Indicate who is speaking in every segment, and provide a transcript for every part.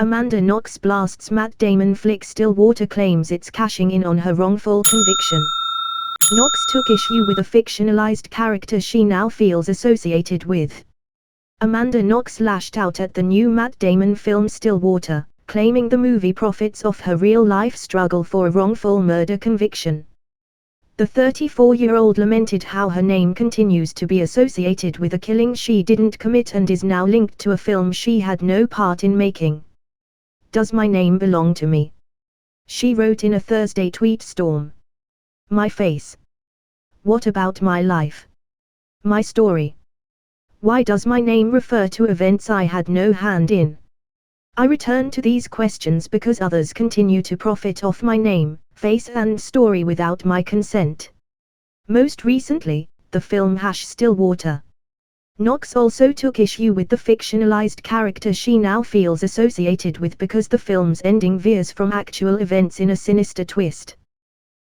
Speaker 1: Amanda Knox blasts Matt Damon flick Stillwater, claims it's cashing in on her wrongful conviction. Knox took issue with a fictionalized character she now feels associated with. Amanda Knox lashed out at the new Matt Damon film Stillwater, claiming the movie profits off her real-life struggle for a wrongful murder conviction. The 34-year-old lamented how her name continues to be associated with a killing she didn't commit and is now linked to a film she had no part in making. "Does my name belong to me?" she wrote in a Thursday tweet storm. "My face? What about my life? My story? Why does my name refer to events I had no hand in? I return to these questions because others continue to profit off my name, face and story without my consent." Most recently, the film Stillwater. Knox also took issue with the fictionalized character she now feels associated with because the film's ending veers from actual events in a sinister twist.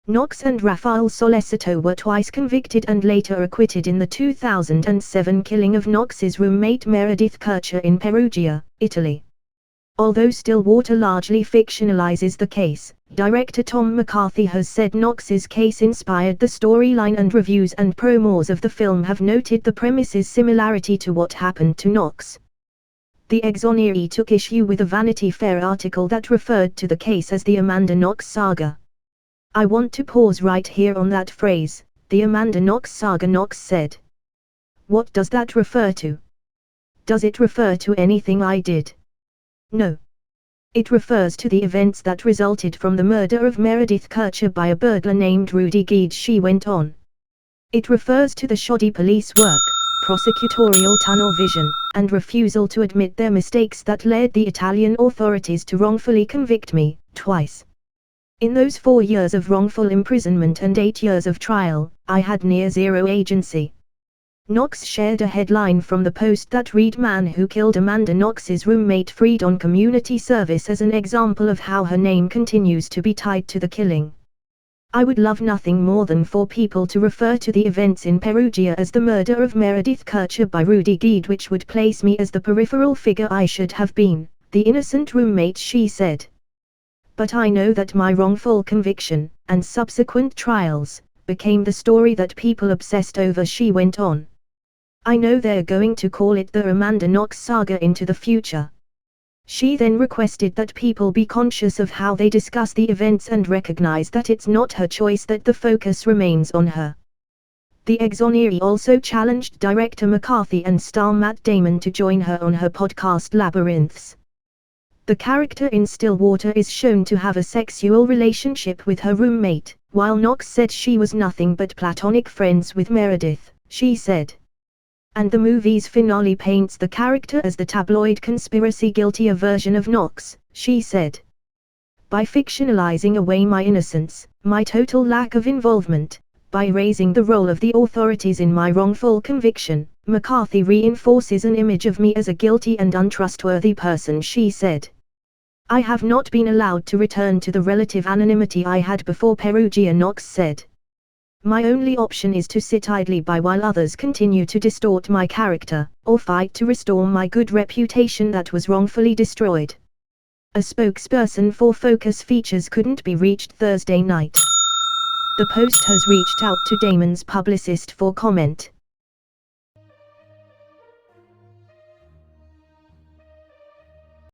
Speaker 1: Knox and Rafael Sollecito were twice convicted and later acquitted in the 2007 killing of Knox's roommate Meredith Kercher in Perugia, Italy. Although Stillwater largely fictionalizes the case, director Tom McCarthy has said Knox's case inspired the storyline, and reviews and promos of the film have noted the premise's similarity to what happened to Knox. The Exonery took issue with a Vanity Fair article that referred to the case as the Amanda Knox saga. "I want to pause right here on that phrase, the Amanda Knox saga," Knox said. "What does that refer to? Does it refer to anything I did? No. It refers to the events that resulted from the murder of Meredith Kercher by a burglar named Rudy Gide," she went on. "It refers to the shoddy police work, prosecutorial tunnel vision, and refusal to admit their mistakes that led the Italian authorities to wrongfully convict me, twice. In those 4 years of wrongful imprisonment and 8 years of trial, I had near zero agency." Knox shared a headline from the Post that read, "Man who killed Amanda Knox's roommate freed on community service," as an example of how her name continues to be tied to the killing. "I would love nothing more than for people to refer to the events in Perugia as the murder of Meredith Kercher by Rudy Gide, which would place me as the peripheral figure I should have been, the innocent roommate," she said. "But I know that my wrongful conviction, and subsequent trials, became the story that people obsessed over," she went on. "I know they're going to call it the Amanda Knox saga into the future." She then requested that people be conscious of how they discuss the events and recognize that it's not her choice, that the focus remains on her. The Exonery also challenged director McCarthy and star Matt Damon to join her on her podcast Labyrinths. The character in Stillwater is shown to have a sexual relationship with her roommate, while Knox said she was nothing but platonic friends with Meredith, she said. And the movie's finale paints the character as the tabloid conspiracy-guiltier version of Knox, she said. "By fictionalizing away my innocence, my total lack of involvement, by raising the role of the authorities in my wrongful conviction, McCarthy reinforces an image of me as a guilty and untrustworthy person," she said. "I have not been allowed to return to the relative anonymity I had before Perugia," Knox said. "My only option is to sit idly by while others continue to distort my character, or fight to restore my good reputation that was wrongfully destroyed." A spokesperson for Focus Features couldn't be reached Thursday night. The Post has reached out to Damon's publicist for comment.